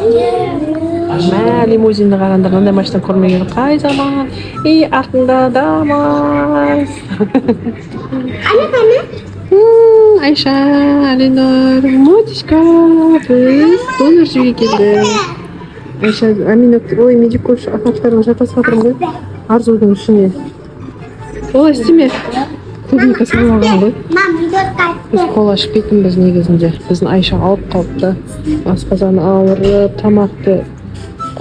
Мә, лимузинді қараңдар, мындай машина көрмеген қай заман. И артында дамас. Айша, Алинор, Мотичка, біз донор жүйге келді. Айша, Аминат, ой, медикош апаттарын жатасы батырым ғой. Арзудың ішіне. Олай істеме. Клубника салмаған ғой. Біз кола ішпейтінбіз негізінде. Біздің Айша алып қалыпты. Асқазаны ауырып, тамақты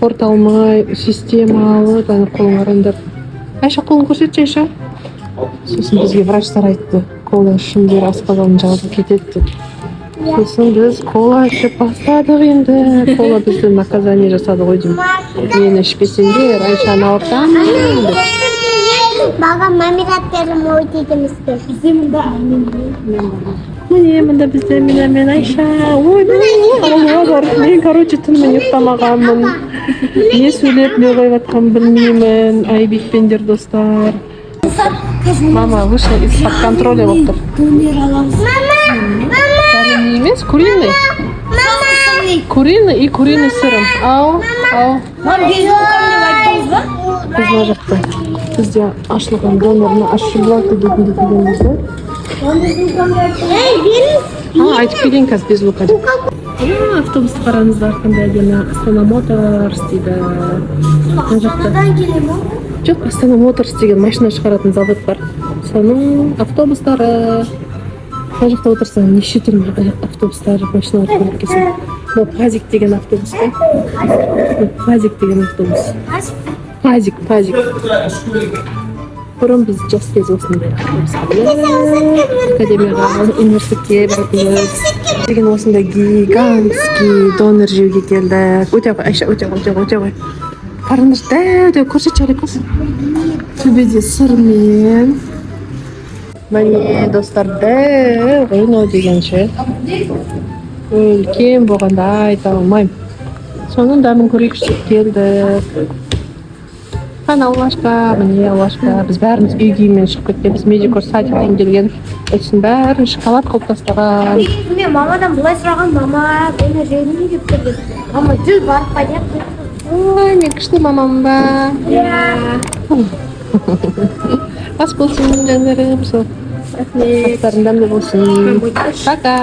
қорыта алмай, системалы, қолың қараңдар. Айша, қолын көрсетші, Айша. Сосын бізге врачтар айтты, кола ішімдер асқазанын жазып кетеді деп. Сосын біз кола ішіп бастадық енді. Кола бізді наказание жасады ғой деймін. Мені ішпесеңдер, Айшаны ауыртамын деп. Баға мамираттерім ой дейдіміз бе? Бізде мұнда Міне, мұнда бізде мен Айша. Ой, Аллаға бар. Мен, короче, түнімен ұйықтамағанмын. Не сөйлеп, не қойватқанын білмеймін. Айбекпендер, достар. Мама вышла из-под контроля болып тұр. Жареный емес, куриный. Куриный и куриный сырым. Ау. Біз мына жақта. Бізде ашылған донорына ашшыблаты дейтін дегенбіз ғой. Айтып келген қазір безлука деп. Автобусты қараңыздар, қандай әдемі. Астана Моторс дейді. Мына жақта. Жоқ, Астана Моторс деген машина шығаратын завод бар. Соның автобустары. Мына жақта отырсаң, неше түрлі автобустар, машиналар көріп келсең. Бұл Пазик деген автобус қой. Пазик деген автобус. Пазик. Бұрын біз жас кез осындай автобусқа академияға, университетке баратынбыз. Деген осындай гигантский донор жеуге келдік. Өте ғой, Айша, өте ғой. Қараңыз, дәу, көрсетші Аликос. Төбеде сырмен. Міне, достар, дәу, ғойнау дегенше. Үлкен болғанда айта алмайым. Соның дәмін көрейікші деп келдік. Қан Аллашқа, міне Аллашқа. Біз бәріміз үй киіммен шығып кеткен. Біз медикор садиктен келген. Өтсін бәрін шоколад қылып тастаған. Мен мамадан бұлай сұраған, мама, бұны жейдің деп көрген. Мама жүз барып қайдақ. Ой, мен күшті мамам ба. Ас болсын, жандарым. Астарың дәмді болсын. Пока.